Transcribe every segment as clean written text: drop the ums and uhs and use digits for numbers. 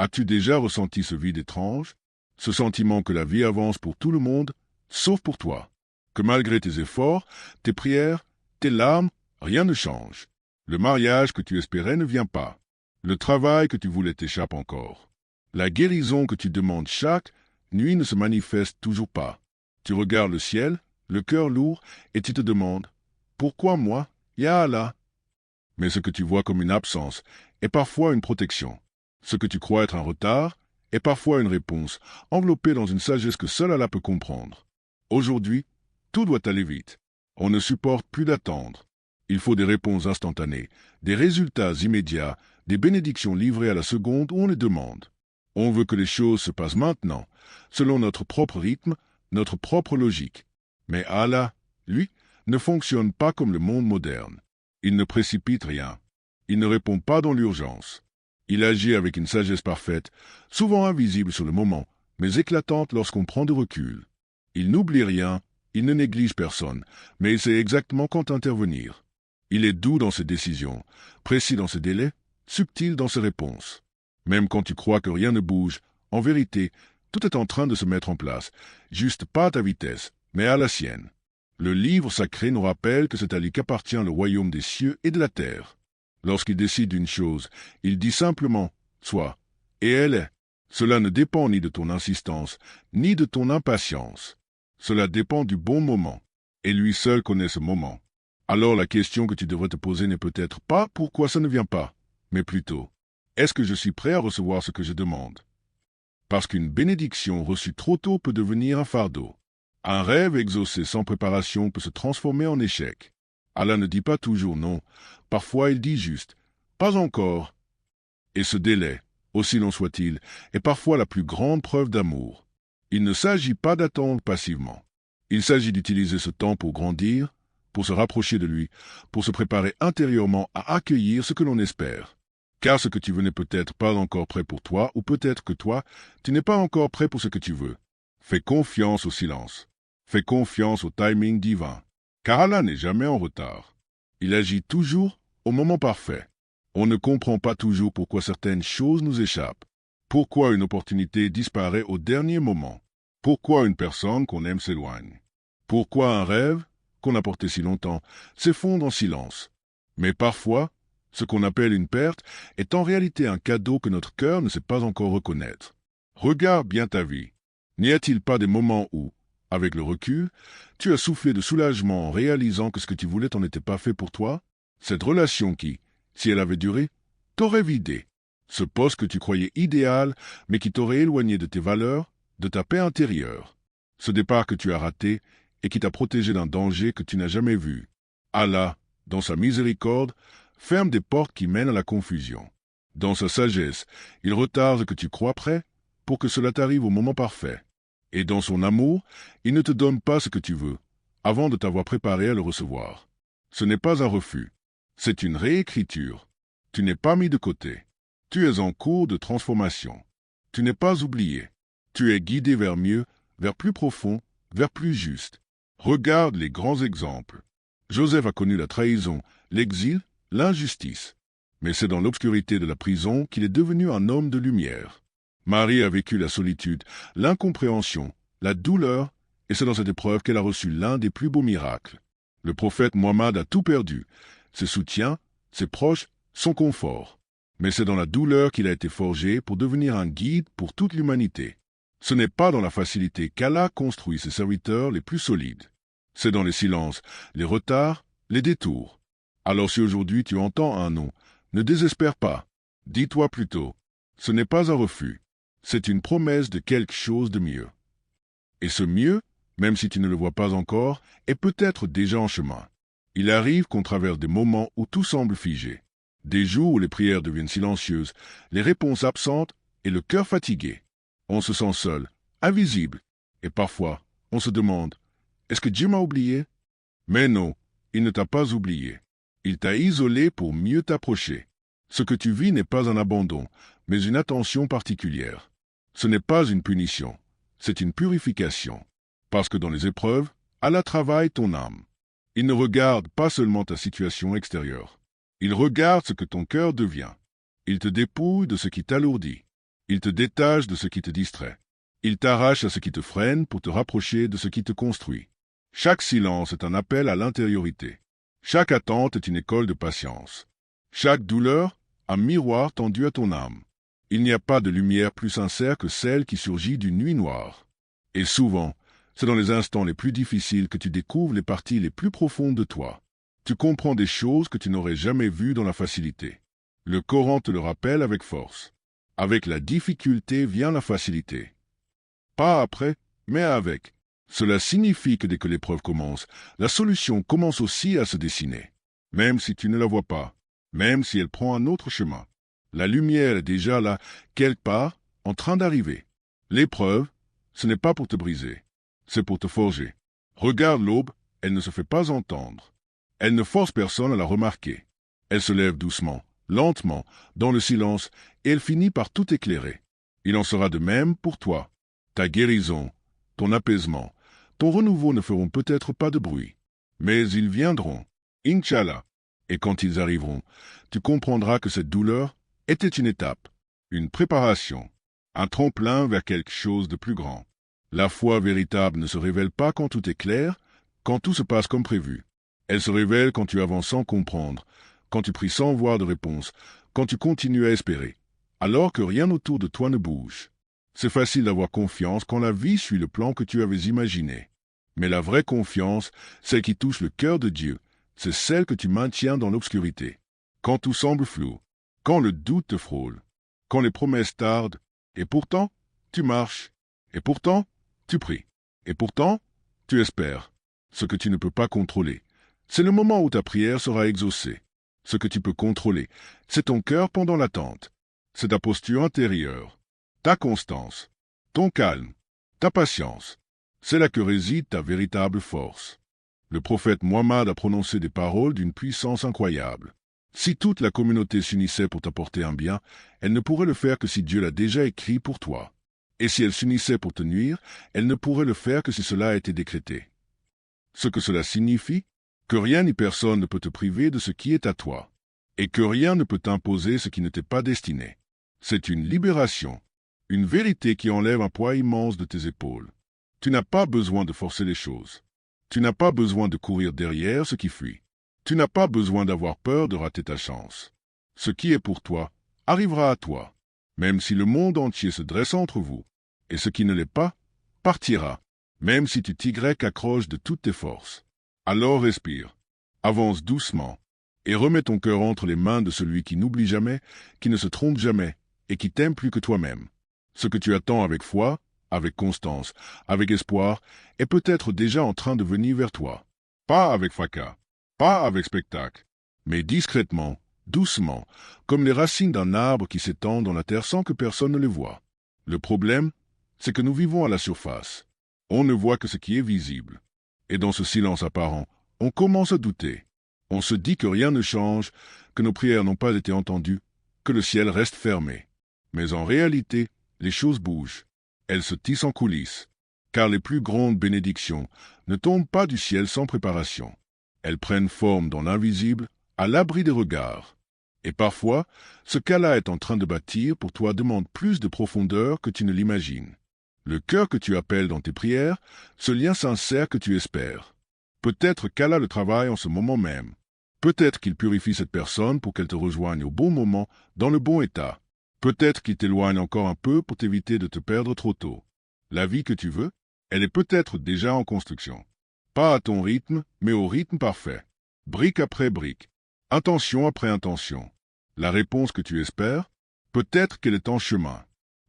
As-tu déjà ressenti ce vide étrange, ce sentiment que la vie avance pour tout le monde, sauf pour toi, que malgré tes efforts, tes prières, tes larmes, rien ne change. Le mariage que tu espérais ne vient pas. Le travail que tu voulais t'échappe encore. La guérison que tu demandes chaque nuit ne se manifeste toujours pas. Tu regardes le ciel, le cœur lourd, et tu te demandes « Pourquoi moi, Ya Allah ?» Mais ce que tu vois comme une absence est parfois une protection. Ce que tu crois être un retard est parfois une réponse, enveloppée dans une sagesse que seul Allah peut comprendre. Aujourd'hui, tout doit aller vite. On ne supporte plus d'attendre. Il faut des réponses instantanées, des résultats immédiats, des bénédictions livrées à la seconde où on les demande. On veut que les choses se passent maintenant, selon notre propre rythme, notre propre logique. Mais Allah, lui, ne fonctionne pas comme le monde moderne. Il ne précipite rien. Il ne répond pas dans l'urgence. Il agit avec une sagesse parfaite, souvent invisible sur le moment, mais éclatante lorsqu'on prend du recul. Il n'oublie rien, il ne néglige personne, mais il sait exactement quand intervenir. Il est doux dans ses décisions, précis dans ses délais, subtil dans ses réponses. Même quand tu crois que rien ne bouge, en vérité, tout est en train de se mettre en place, juste pas à ta vitesse, mais à la sienne. Le livre sacré nous rappelle que c'est à lui qu'appartient le royaume des cieux et de la terre. Lorsqu'il décide d'une chose, il dit simplement « Sois », et elle est. Cela ne dépend ni de ton insistance, ni de ton impatience. Cela dépend du bon moment, et lui seul connaît ce moment. Alors la question que tu devrais te poser n'est peut-être pas « Pourquoi ça ne vient pas ?», mais plutôt « Est-ce que je suis prêt à recevoir ce que je demande ?» Parce qu'une bénédiction reçue trop tôt peut devenir un fardeau. Un rêve exaucé sans préparation peut se transformer en échec. Allah ne dit pas toujours non, parfois il dit juste « pas encore ». Et ce délai, aussi long soit-il, est parfois la plus grande preuve d'amour. Il ne s'agit pas d'attendre passivement. Il s'agit d'utiliser ce temps pour grandir, pour se rapprocher de lui, pour se préparer intérieurement à accueillir ce que l'on espère. Car ce que tu veux n'est peut-être pas encore prêt pour toi, ou peut-être que toi, tu n'es pas encore prêt pour ce que tu veux. Fais confiance au silence. Fais confiance au timing divin. Car Allah n'est jamais en retard. Il agit toujours au moment parfait. On ne comprend pas toujours pourquoi certaines choses nous échappent. Pourquoi une opportunité disparaît au dernier moment. Pourquoi une personne qu'on aime s'éloigne. Pourquoi un rêve, qu'on a porté si longtemps, s'effondre en silence. Mais parfois, ce qu'on appelle une perte est en réalité un cadeau que notre cœur ne sait pas encore reconnaître. Regarde bien ta vie. N'y a-t-il pas des moments où, avec le recul, tu as soufflé de soulagement en réalisant que ce que tu voulais n'en était pas fait pour toi? Cette relation qui, si elle avait duré, t'aurait vidé. Ce poste que tu croyais idéal, mais qui t'aurait éloigné de tes valeurs, de ta paix intérieure. Ce départ que tu as raté et qui t'a protégé d'un danger que tu n'as jamais vu. Allah, dans sa miséricorde, ferme des portes qui mènent à la confusion. Dans sa sagesse, il retarde ce que tu crois prêt pour que cela t'arrive au moment parfait. Et dans son amour, il ne te donne pas ce que tu veux, avant de t'avoir préparé à le recevoir. Ce n'est pas un refus, c'est une réécriture. Tu n'es pas mis de côté. Tu es en cours de transformation. Tu n'es pas oublié. Tu es guidé vers mieux, vers plus profond, vers plus juste. Regarde les grands exemples. Joseph a connu la trahison, l'exil, l'injustice. Mais c'est dans l'obscurité de la prison qu'il est devenu un homme de lumière. Marie a vécu la solitude, l'incompréhension, la douleur, et c'est dans cette épreuve qu'elle a reçu l'un des plus beaux miracles. Le prophète Mohammed a tout perdu, ses soutiens, ses proches, son confort. Mais c'est dans la douleur qu'il a été forgé pour devenir un guide pour toute l'humanité. Ce n'est pas dans la facilité qu'Allah construit ses serviteurs les plus solides. C'est dans les silences, les retards, les détours. Alors si aujourd'hui tu entends un non, ne désespère pas. Dis-toi plutôt, ce n'est pas un refus. C'est une promesse de quelque chose de mieux. Et ce mieux, même si tu ne le vois pas encore, est peut-être déjà en chemin. Il arrive qu'on traverse des moments où tout semble figé. Des jours où les prières deviennent silencieuses, les réponses absentes et le cœur fatigué. On se sent seul, invisible. Et parfois, on se demande, est-ce que Dieu m'a oublié? Mais non, il ne t'a pas oublié. Il t'a isolé pour mieux t'approcher. Ce que tu vis n'est pas un abandon, mais une attention particulière. Ce n'est pas une punition, c'est une purification. Parce que dans les épreuves, Allah travaille ton âme. Il ne regarde pas seulement ta situation extérieure. Il regarde ce que ton cœur devient. Il te dépouille de ce qui t'alourdit. Il te détache de ce qui te distrait. Il t'arrache à ce qui te freine pour te rapprocher de ce qui te construit. Chaque silence est un appel à l'intériorité. Chaque attente est une école de patience. Chaque douleur, un miroir tendu à ton âme. Il n'y a pas de lumière plus sincère que celle qui surgit d'une nuit noire. Et souvent, c'est dans les instants les plus difficiles que tu découvres les parties les plus profondes de toi. Tu comprends des choses que tu n'aurais jamais vues dans la facilité. Le Coran te le rappelle avec force. Avec la difficulté vient la facilité. Pas après, mais avec. Cela signifie que dès que l'épreuve commence, la solution commence aussi à se dessiner. Même si tu ne la vois pas, même si elle prend un autre chemin. La lumière est déjà là, quelque part, en train d'arriver. L'épreuve, ce n'est pas pour te briser, c'est pour te forger. Regarde l'aube, elle ne se fait pas entendre. Elle ne force personne à la remarquer. Elle se lève doucement, lentement, dans le silence, et elle finit par tout éclairer. Il en sera de même pour toi. Ta guérison, ton apaisement, ton renouveau ne feront peut-être pas de bruit, mais ils viendront, Inch'Allah. Et quand ils arriveront, tu comprendras que cette douleur était une étape, une préparation, un tremplin vers quelque chose de plus grand. La foi véritable ne se révèle pas quand tout est clair, quand tout se passe comme prévu. Elle se révèle quand tu avances sans comprendre, quand tu pries sans voir de réponse, quand tu continues à espérer, alors que rien autour de toi ne bouge. C'est facile d'avoir confiance quand la vie suit le plan que tu avais imaginé. Mais la vraie confiance, celle qui touche le cœur de Dieu, c'est celle que tu maintiens dans l'obscurité. Quand tout semble flou, quand le doute te frôle, quand les promesses tardent, et pourtant, tu marches, et pourtant, tu pries, et pourtant, tu espères. Ce que tu ne peux pas contrôler, c'est le moment où ta prière sera exaucée. Ce que tu peux contrôler, c'est ton cœur pendant l'attente. C'est ta posture intérieure, ta constance, ton calme, ta patience. C'est là que réside ta véritable force. Le prophète Muhammad a prononcé des paroles d'une puissance incroyable. Si toute la communauté s'unissait pour t'apporter un bien, elle ne pourrait le faire que si Dieu l'a déjà écrit pour toi. Et si elle s'unissait pour te nuire, elle ne pourrait le faire que si cela a été décrété. Ce que cela signifie, que rien ni personne ne peut te priver de ce qui est à toi, et que rien ne peut t'imposer ce qui ne t'est pas destiné. C'est une libération, une vérité qui enlève un poids immense de tes épaules. Tu n'as pas besoin de forcer les choses. Tu n'as pas besoin de courir derrière ce qui fuit. Tu n'as pas besoin d'avoir peur de rater ta chance. Ce qui est pour toi arrivera à toi, même si le monde entier se dresse entre vous, et ce qui ne l'est pas partira, même si tu t'y accroches de toutes tes forces. Alors respire, avance doucement, et remets ton cœur entre les mains de celui qui n'oublie jamais, qui ne se trompe jamais, et qui t'aime plus que toi-même. Ce que tu attends avec foi, avec constance, avec espoir, est peut-être déjà en train de venir vers toi. Pas avec fracas, pas avec spectacle, mais discrètement, doucement, comme les racines d'un arbre qui s'étendent dans la terre sans que personne ne les voie. Le problème, c'est que nous vivons à la surface. On ne voit que ce qui est visible. Et dans ce silence apparent, on commence à douter. On se dit que rien ne change, que nos prières n'ont pas été entendues, que le ciel reste fermé. Mais en réalité, les choses bougent. Elles se tissent en coulisses, car les plus grandes bénédictions ne tombent pas du ciel sans préparation. Elles prennent forme dans l'invisible, à l'abri des regards. Et parfois, ce qu'Allah est en train de bâtir pour toi demande plus de profondeur que tu ne l'imagines. Le cœur que tu appelles dans tes prières, ce lien sincère que tu espères. Peut-être qu'Allah le travaille en ce moment même. Peut-être qu'il purifie cette personne pour qu'elle te rejoigne au bon moment, dans le bon état. Peut-être qu'il t'éloigne encore un peu pour t'éviter de te perdre trop tôt. La vie que tu veux, elle est peut-être déjà en construction. Pas à ton rythme, mais au rythme parfait. Brique après brique. Intention après intention. La réponse que tu espères, peut-être qu'elle est en chemin.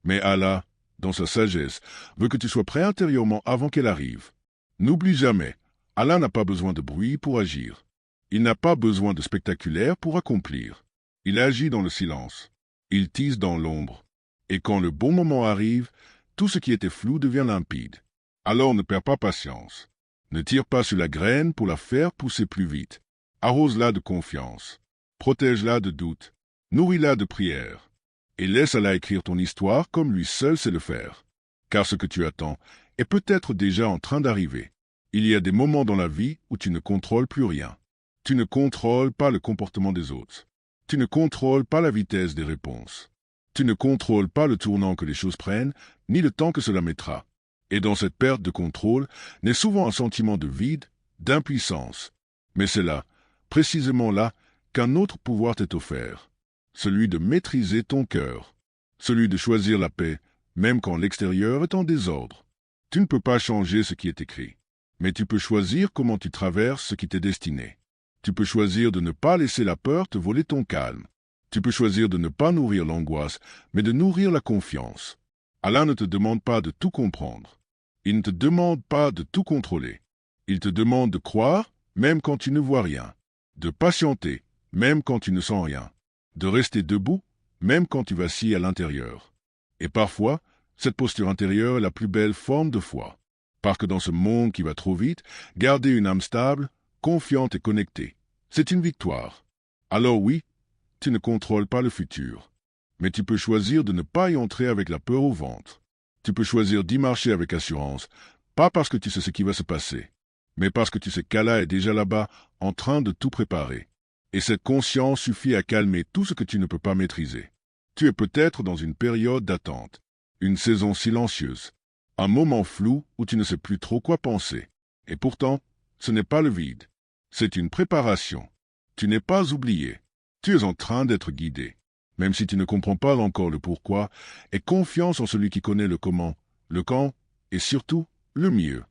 Mais Allah, dans sa sagesse, veut que tu sois prêt intérieurement avant qu'elle arrive. N'oublie jamais, Allah n'a pas besoin de bruit pour agir. Il n'a pas besoin de spectaculaire pour accomplir. Il agit dans le silence. Il tisse dans l'ombre. Et quand le bon moment arrive, tout ce qui était flou devient limpide. Alors ne perds pas patience. Ne tire pas sur la graine pour la faire pousser plus vite. Arrose-la de confiance. Protège-la de doute. Nourris-la de prière. Et laisse Allah écrire ton histoire comme lui seul sait le faire. Car ce que tu attends est peut-être déjà en train d'arriver. Il y a des moments dans la vie où tu ne contrôles plus rien. Tu ne contrôles pas le comportement des autres. Tu ne contrôles pas la vitesse des réponses. Tu ne contrôles pas le tournant que les choses prennent, ni le temps que cela mettra. Et dans cette perte de contrôle naît souvent un sentiment de vide, d'impuissance. Mais c'est là, précisément là, qu'un autre pouvoir t'est offert. Celui de maîtriser ton cœur. Celui de choisir la paix, même quand l'extérieur est en désordre. Tu ne peux pas changer ce qui est écrit. Mais tu peux choisir comment tu traverses ce qui t'est destiné. Tu peux choisir de ne pas laisser la peur te voler ton calme. Tu peux choisir de ne pas nourrir l'angoisse, mais de nourrir la confiance. Allah ne te demande pas de tout comprendre. Il ne te demande pas de tout contrôler. Il te demande de croire, même quand tu ne vois rien. De patienter, même quand tu ne sens rien. De rester debout, même quand tu vacilles à l'intérieur. Et parfois, cette posture intérieure est la plus belle forme de foi. Parce que dans ce monde qui va trop vite, garder une âme stable, confiante et connectée, c'est une victoire. Alors oui, tu ne contrôles pas le futur. Mais tu peux choisir de ne pas y entrer avec la peur au ventre. Tu peux choisir d'y marcher avec assurance, pas parce que tu sais ce qui va se passer, mais parce que tu sais qu'Allah est déjà là-bas, en train de tout préparer. Et cette conscience suffit à calmer tout ce que tu ne peux pas maîtriser. Tu es peut-être dans une période d'attente, une saison silencieuse, un moment flou où tu ne sais plus trop quoi penser. Et pourtant, ce n'est pas le vide. C'est une préparation. Tu n'es pas oublié. Tu es en train d'être guidé. Même si tu ne comprends pas encore le pourquoi, aie confiance en celui qui connaît le comment, le quand et surtout le mieux.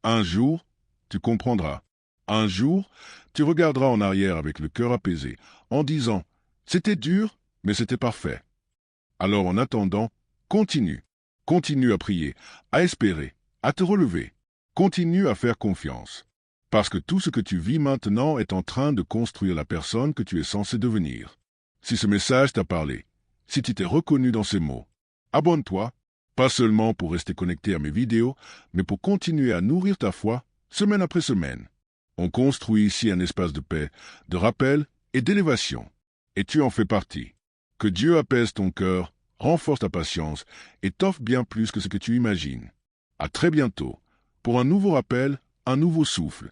Un jour, tu comprendras. Un jour, tu regarderas en arrière avec le cœur apaisé, en disant « C'était dur, mais c'était parfait ». Alors en attendant, continue. Continue à prier, à espérer, à te relever. Continue à faire confiance. Parce que tout ce que tu vis maintenant est en train de construire la personne que tu es censé devenir. Si ce message t'a parlé, si tu t'es reconnu dans ces mots, abonne-toi, pas seulement pour rester connecté à mes vidéos, mais pour continuer à nourrir ta foi, semaine après semaine. On construit ici un espace de paix, de rappel et d'élévation. Et tu en fais partie. Que Dieu apaise ton cœur, renforce ta patience et t'offre bien plus que ce que tu imagines. À très bientôt, pour un nouveau rappel, un nouveau souffle